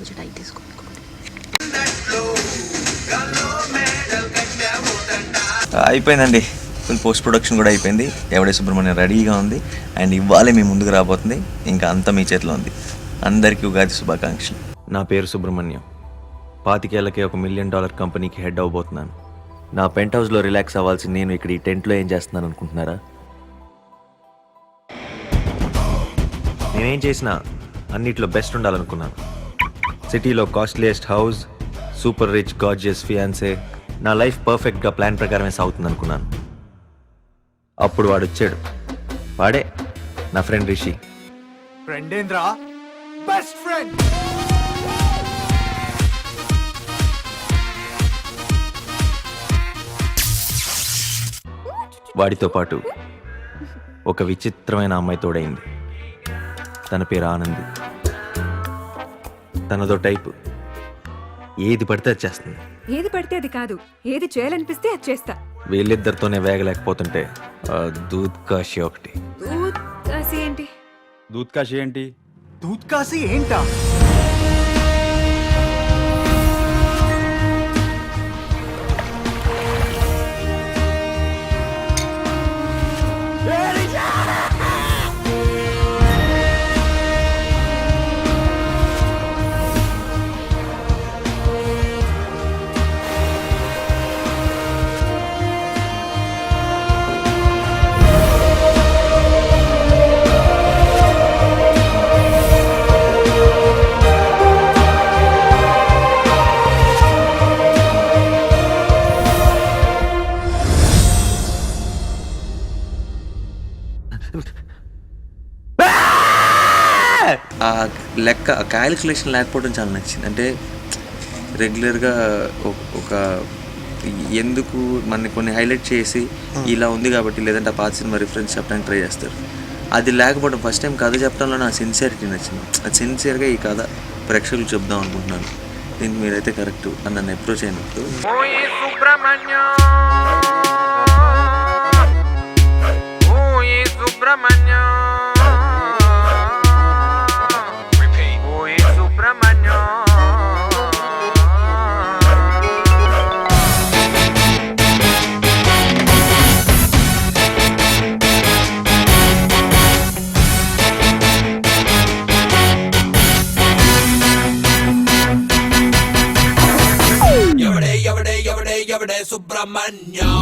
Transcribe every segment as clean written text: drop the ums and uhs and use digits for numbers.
కొంచెం టైట్ తీసుకో. అయిపోయిందండి, ఫుల్ పోస్ట్ ప్రొడక్షన్ కూడా అయిపోయింది. ఎవడే సుబ్రహ్మణ్యం రెడీగా ఉంది అండ్ ఇవాళే మీ ముందుకు రాబోతుంది. ఇంకా అంతా మీ చేతిలో ఉంది. అందరికీ ఉగాది శుభాకాంక్షలు. నా పేరు సుబ్రహ్మణ్యం. 25 ఏళ్ళకే $1 మిలియన్ కంపెనీకి హెడ్ అవ్వబోతున్నాను. నా పెంట్ హౌస్లో రిలాక్స్ అవ్వాల్సి నేను ఇక్కడ ఈ టెంట్లో ఏం చేస్తున్నాను అనుకుంటున్నారా? నేనేం చేసినా అన్నిట్లో బెస్ట్ ఉండాలనుకున్నాను. సిటీలో costliest house, super rich gorgeous fiance, నా లైఫ్ పర్ఫెక్ట్గా ప్లాన్ ప్రకారమే సాగుతుంది అనుకున్నాను. అప్పుడు వాడు వచ్చాడు. వాడే నా ఫ్రెండ్ రిషి. ఫ్రెండ్ ఏంద్రా, బెస్ట్ ఫ్రెండ్. వాడితో పాటు ఒక విచిత్రమైన అమ్మాయి తోడైంది. తన పేరు ఆనంది. తనదో టైపు, ఏది పడితే అది చేస్తుంది. ఏది పడితే అది కాదు, ఏది చేయాలనిపిస్తే అది చేస్తా. వీళ్ళిద్దరితోనే వేగలేకపోతుంటే దూద్ కాశీ ఒకటి. దూద్ కాశీ ఏంటి? దూద్ కాశీ ఏంటి? దూద్ కాశీ ఏంటా? ఆ లెక్క క్యాలిక్యులేషన్ లేకపోవడం చాలా నచ్చింది. అంటే రెగ్యులర్గా ఒక ఎందుకు మన కొన్ని హైలైట్ చేసి ఇలా ఉంది కాబట్టి, లేదంటే ఆ పాత సినిమా రిఫరెన్స్ చెప్పడానికి ట్రై చేస్తారు. అది లేకపోవడం, ఫస్ట్ టైం కథ చెప్పడంలో నా సిన్సియారిటీ నచ్చింది. అది సిన్సియర్గా ఈ కథ ప్రేక్షకులకు చెప్దాం అనుకుంటున్నాను. దీనికి మీరైతే కరెక్ట్ అని నన్ను అప్రోచ్ అయినప్పుడు ఎవడే సుబ్రహ్మణ్యం, ఎవడే సుబ్రహ్మణ్యం. ఎవడే సుబ్రహ్మణ్యం,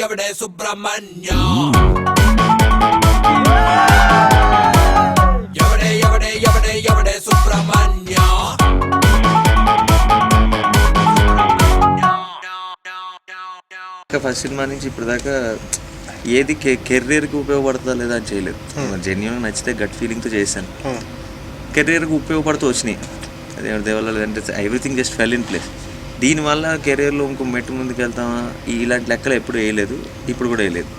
ఎవడే సుబ్రహ్మణ్యం. ఫస్ట్ సినిమా నుంచి ఇప్పుడు దాకా ఏది కెరీర్కి ఉపయోగపడుతుందా లేదా అని చేయలేదు. జెన్యున్గా నచ్చితే గట్ ఫీలింగ్తో చేశాను. కెరీర్కి ఉపయోగపడుతూ వచ్చినాయి. అదే దేవాల లేదంటే everything just fell in place. దీనివల్ల కెరీర్లో ఇంకో మెట్టు ముందుకు వెళ్తామా ఇలాంటి లెక్కలు ఎప్పుడు వేయలేదు, ఇప్పుడు కూడా వేయలేదు.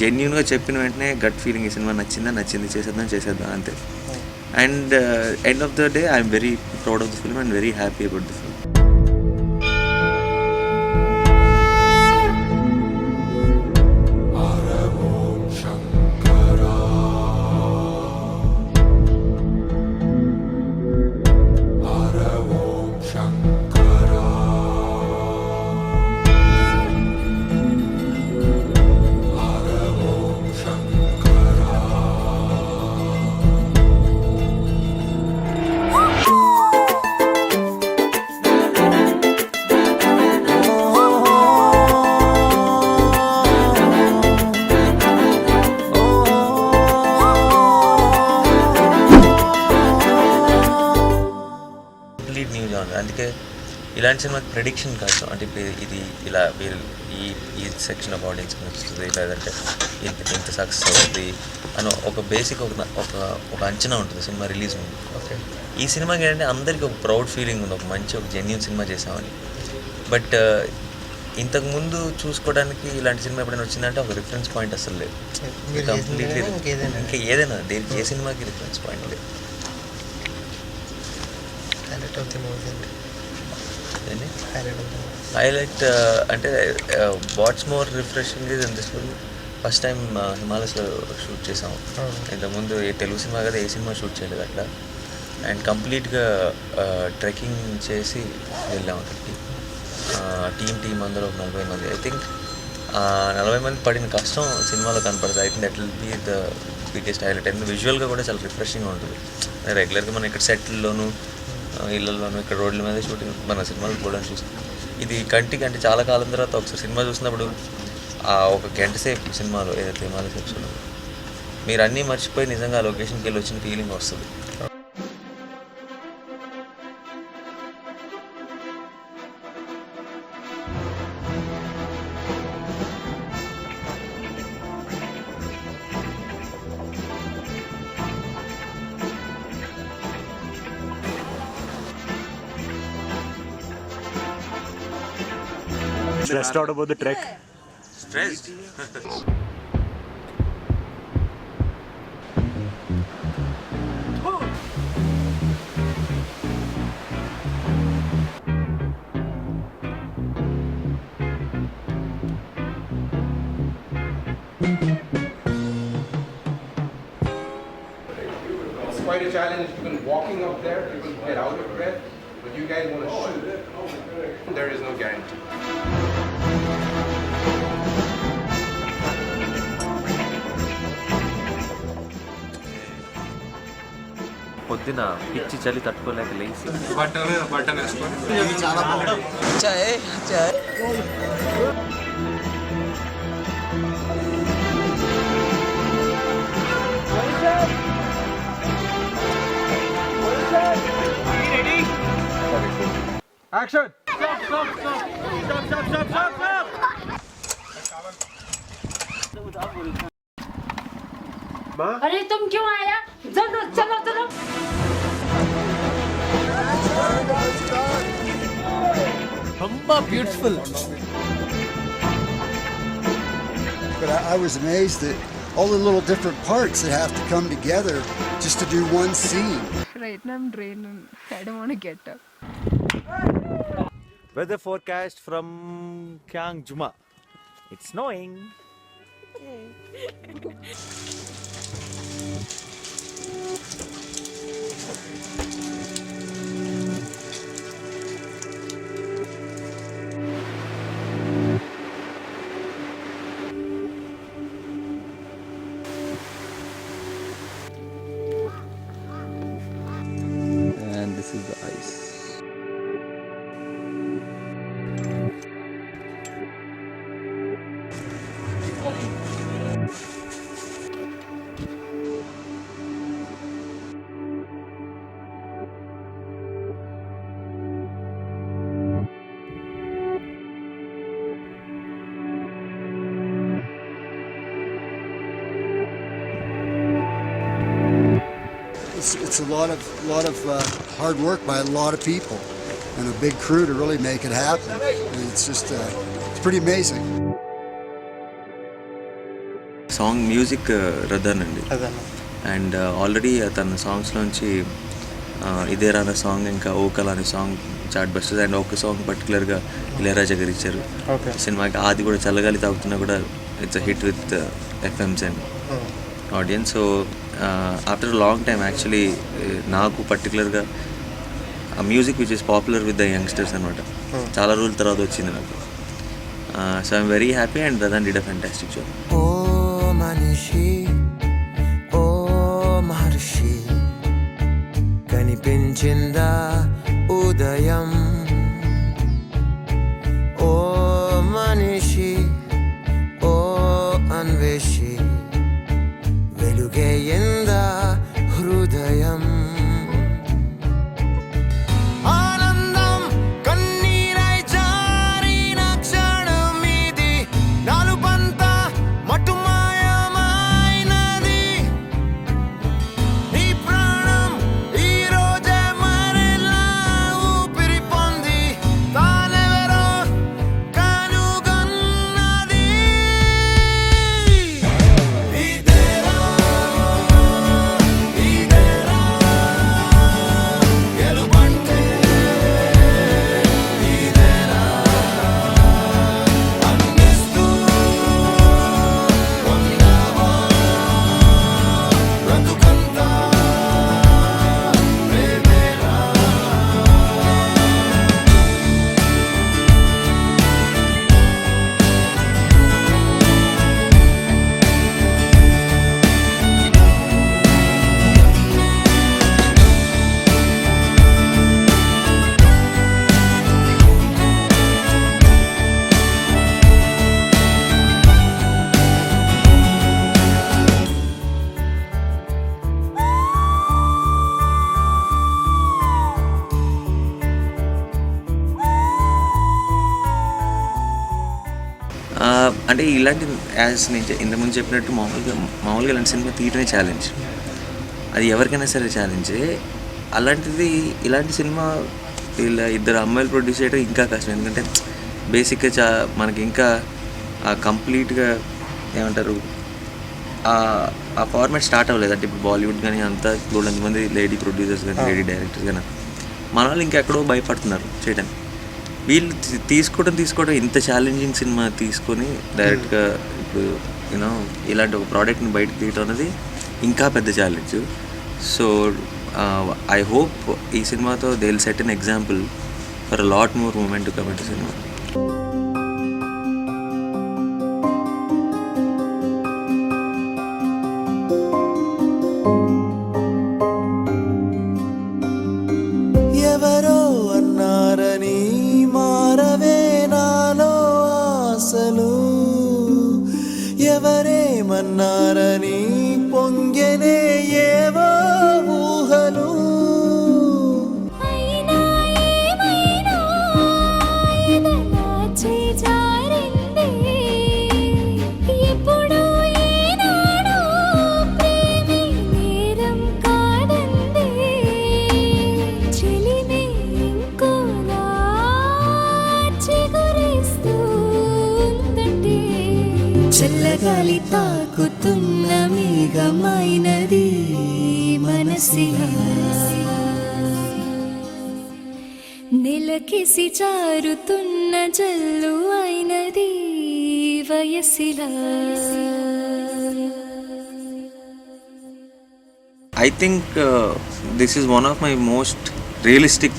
జెన్యున్గా చెప్పిన వెంటనే గట్ ఫీలింగ్, ఈ సినిమా నచ్చింది చేసేద్దాం అంతే. And end of the day I'm very proud of the film and very happy about the film. New genre. అందుకే ఇలాంటి సినిమాకి ప్రెడిక్షన్ కష్టం. అంటే ఇప్పుడు ఇది ఇలా ఈ సెక్షన్ ఆఫ్ ఆడియన్స్కి నచ్చుతుంది, లేదంటే ఇంత సక్సెస్ అవుతుంది అని ఒక బేసిక్ ఒక అంచనా ఉంటుంది సినిమా రిలీజ్ ముందు. ఓకే. ఈ సినిమాకి ఏంటంటే అందరికీ ఒక ప్రౌడ్ ఫీలింగ్ ఉంది, ఒక జెన్యూన్ సినిమా చేసామని. బట్ ఇంతకుముందు చూసుకోవడానికి ఇలాంటి సినిమా ఎప్పుడైనా వచ్చిందంటే ఒక రిఫరెన్స్ పాయింట్ అసలు లేదు. కంప్లీట్లీ ఇంకా ఏదైనా దేనికి ఏ సినిమాకి రిఫరెన్స్ పాయింట్ లేదు. హైలైట్ అంటే what's more refreshing is in this film. First time హిమాలయస్లో షూట్ చేసాము. ఇంతకుముందు ఏ తెలుగు సినిమా కదా ఏ సినిమా షూట్ చేయలేదు అట్లా. అండ్ కంప్లీట్గా ట్రెక్కింగ్ చేసి వెళ్ళాము అక్కడికి. టీం అందరూ ఒక 40 మంది. ఐ థింక్ 40 మంది పడిన కష్టం సినిమాలో కనపడుతుంది. I think that will be the biggest highlight. And విజువల్గా కూడా చాలా రిఫ్రెషింగ్గా ఉంటుంది. రెగ్యులర్గా మనం ఇక్కడ సెట్ల్లోనూ ఇళ్ళల్లోనూ ఇక్కడ రోడ్ల మీద షూటింగ్ మన సినిమాలు కూడా చూస్తాం. ఇది కంటికి అంటే చాలా కాలం తర్వాత ఒకసారి సినిమా చూసినప్పుడు ఒక గంట సేపు సినిమాలో ఏదైతే హిమాలయ సేపు మీరు అన్నీ మర్చిపోయి నిజంగా ఆ లొకేషన్కి వెళ్ళి వచ్చిన ఫీలింగ్ వస్తుంది. Stressed out about the trek? Stressed? It's quite a challenge. Even walking up there, people get out of breath. But you guys want to shoot. There is no guarantee. పొద్దున పిచ్చి చలి తట్టుకోలేక లేచి బటన్ వేసుకొని Action! अरे तुम क्यों आया? चलो चलो चलो. Beautiful. But I was amazed at all the little different parts that have to come together just to do one scene. Right now I'm drained. I don't want to get up. Weather forecast from Kyang Juma. It's snowing. And this is the ice. It's a lot of hard work by a lot of people and a big crew to really make it happen. And it's just it's pretty amazing. Song music Radan అండి. And already తన సాంగ్స్లోంచి ఇదే రాన song, ఇంకా vocal అనే song chat busters. And ఒక song పర్టికులర్గా ఇళయరాజా గారు ఇచ్చారు సినిమాకి. అది కూడా చల్లగాలి తాగుతున్నా కూడా it's a hit with FMs and audience. So after long time actually నాకు పర్టికులర్గా ఆ music which is popular with the youngsters అనమాట. చాలా రోజుల తర్వాత వచ్చింది నాకు. So I'm very happy and Radhan did a fantastic job. మనిషి ఓ మహర్షి కనిపించిందా ఉదయం ఓ మనిషి ఓ అన్వేషి వెలుగేయిందా హృదయం ఆనంద అంటే ఇలాంటి యాజ్ నేను ఇంతకుముందు చెప్పినట్టు మామూలుగా ఇలాంటి సినిమా తీయటమే ఛాలెంజ్. అది ఎవరికైనా సరే ఛాలెంజే. అలాంటిది ఇలాంటి సినిమా ఇలా ఇద్దరు అమ్మాయిలు ప్రొడ్యూస్ చేయడం ఇంకా కష్టం. ఎందుకంటే బేసిక్గా మనకి ఇంకా కంప్లీట్గా ఏమంటారు ఆ ఫార్మాట్ స్టార్ట్ అవ్వలేదు. అంటే ఇప్పుడు బాలీవుడ్ కానీ అంతా ఇప్పుడు ఎంతమంది లేడీ ప్రొడ్యూసర్స్ కానీ లేడీ డైరెక్టర్స్ కానీ మన వాళ్ళు ఇంకెక్కడో భయపడుతున్నారు చేయడానికి. వీళ్ళు తీసుకోవడం ఇంత ఛాలెంజింగ్ సినిమా తీసుకొని డైరెక్ట్గా ఇప్పుడు యూనో ఇలాంటి ఒక ప్రోడక్ట్ని బయటకు తీయటం అనేది ఇంకా పెద్ద ఛాలెంజ్. సో ఐ హోప్ ఈ సినిమాతో they will set an example for a lot more moment to come into cinema. ఎవరో అన్నారని మారవే నాలో ఆశలు, ఎవరేమన్నారని పొంగెనే ఏవో ఊహలు. చల్లగాలి తాకుతున్న మేఘమైనది మనసిలా, నెలకిసి చారుతున్న జల్లు అయినది వయసిలా. I think this is one of my most realistic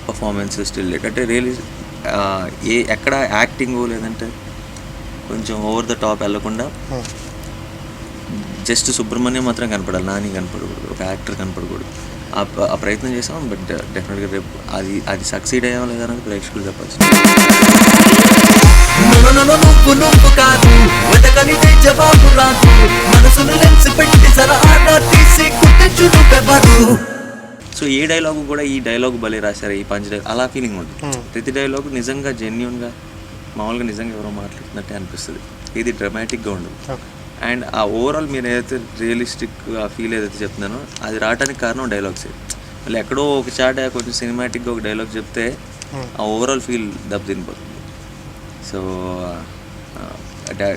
performances till date. అంటే ఎక్కడ యాక్టింగ్ లేదంటే కొంచెం ఓవర్ ద టాప్ వెళ్ళకుండా జస్ట్ సుబ్రహ్మణ్యం మాత్రం కనపడాలి, నాని కనపడకూడదు, ఒక యాక్టర్ కనపడకూడదు. ఆ ప్రయత్నం చేసాం. బట్ డెఫినెట్గా రేపు అది సక్సీడ్ అయ్యామో లేదన్నది ప్రేక్షకులు చెప్పాల్సి. సో ఏ డైలాగు కూడా ఈ డైలాగ్ భలే రాశారు, ఈ పంచ్ డైలాగ్ అలా ఫీలింగ్ ఉంటుంది. ప్రతి డైలాగు నిజంగా జెన్యూన్గా మామూలుగా నిజంగా ఎవరో మాట్లాడుతున్నట్టే అనిపిస్తుంది. ఇది డ్రమాటిక్గా ఉండదు. అండ్ ఆ ఓవరాల్ మీరు ఏదైతే రియలిస్టిక్ ఆ ఫీల్ ఏదైతే చెప్తున్నానో అది రావడానికి కారణం డైలాగ్సే. మళ్ళీ ఎక్కడో ఒక చాట కొంచెం సినిమాటిక్గా ఒక డైలాగ్ చెప్తే ఆ ఓవరాల్ ఫీల్ దెబ్బతినిపోతుంది. సో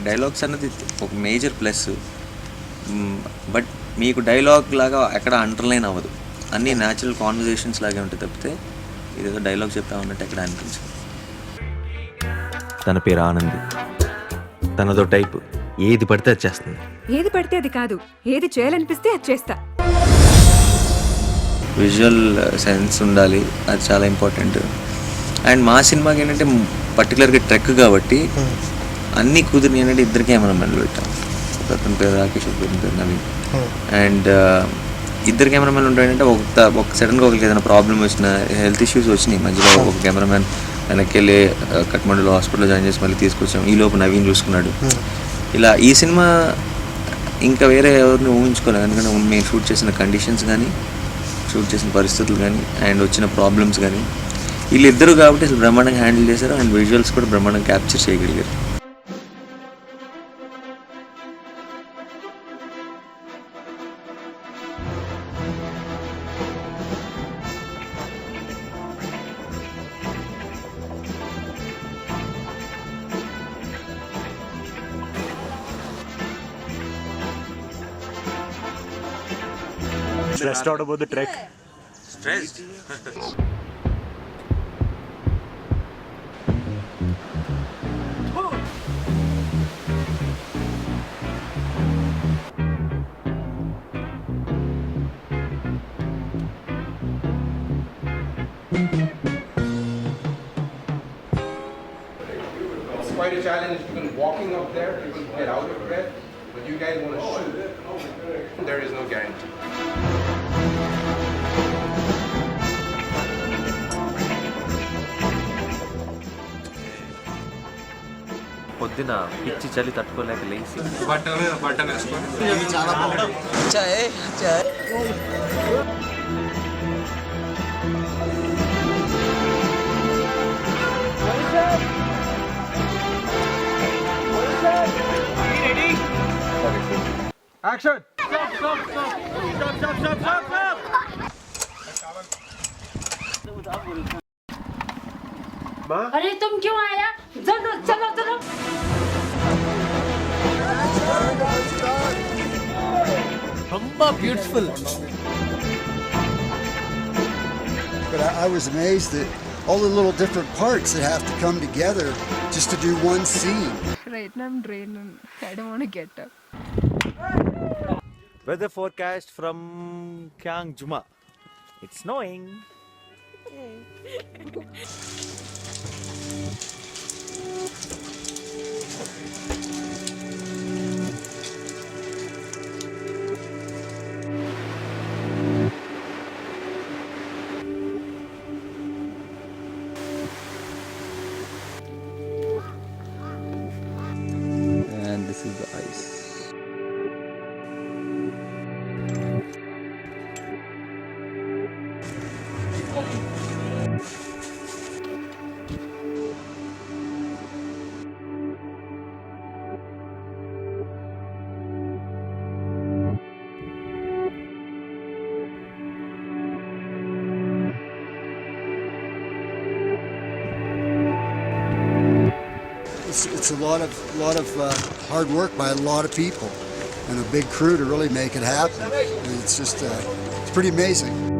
డైలాగ్స్ అన్నది ఒక మేజర్ ప్లస్. బట్ మీకు డైలాగ్ లాగా ఎక్కడ అండర్లైన్ అవ్వదు, అన్నీ న్యాచురల్ కాన్వర్జేషన్స్ లాగే ఉంటాయి తప్పితే ఇదేదో డైలాగ్ చెప్తా ఉన్నట్టు ఎక్కడ అనిపించదు. తన పేరు ఆనంది, తనదో టైప్, ఏది పడితే అది చేస్తుంది. ఏది పడితే అది కాదు, ఏది చేయాలనిపిస్తే అది చేస్తా. విజువల్ సెన్స్ ఉండాలి, అది చాలా ఇంపార్టెంట్. అండ్ మా సినిమాకి ఏంటంటే పర్టికులర్గా ట్రెక్ కాబట్టి అన్నీ కుదిరి ఏంటంటే ఇద్దరు కెమెరామెన్లు పెట్టాం. ఒకతని పేరు రాకేష్, ఒకరి పేరు నవీన్. అండ్ ఇద్దరు కెమెరామెన్లు ఉంటాయంటే ఒక సడన్గా ఒకరికి ఏదైనా ప్రాబ్లం వచ్చిన, హెల్త్ ఇష్యూస్ వచ్చినాయి మధ్యలో, ఒక కెమెరామెన్ వెనక్కి వెళ్ళి కట్మండులో హాస్పిటల్లో జాయిన్ చేసి మళ్ళీ తీసుకొచ్చాం. ఈ లోపు నవీన్ చూసుకున్నాడు. ఇలా ఈ సినిమా ఇంకా వేరే ఎవరిని ఊహించుకోలేదు. ఎందుకంటే మేము షూట్ చేసిన కండిషన్స్ కానీ, షూట్ చేసిన పరిస్థితులు కానీ, అండ్ వచ్చిన ప్రాబ్లమ్స్ కానీ వీళ్ళిద్దరు కాబట్టి అసలు బ్రహ్మాండంగా హ్యాండిల్ చేశారు. అండ్ విజువల్స్ కూడా బ్రహ్మాండంగా క్యాప్చర్ చేయగలిగారు. Stressed out about the trek? Stressed? It's quite a challenge. Even walking up there, people get out of breath. But you guys want to shoot. There is no guarantee. పొద్దున పిచ్చి చలి తట్టుకోలేక లేచి button వేసుకొని చాలా బాగుంది. Action! Stop, stop, stop! Stop, stop, stop, stop, stop! अरे तुम क्यों आया? चलो चलो चलो beautiful. But I was amazed at all the little different parts that have to come together just to do one scene. Right now I'm drained. I don't want to get up. Weather forecast from Kyang Juma. It's snowing. And this is the ice. It's a lot of hard work by a lot of people and a big crew to really make it happen. It's just it's pretty amazing.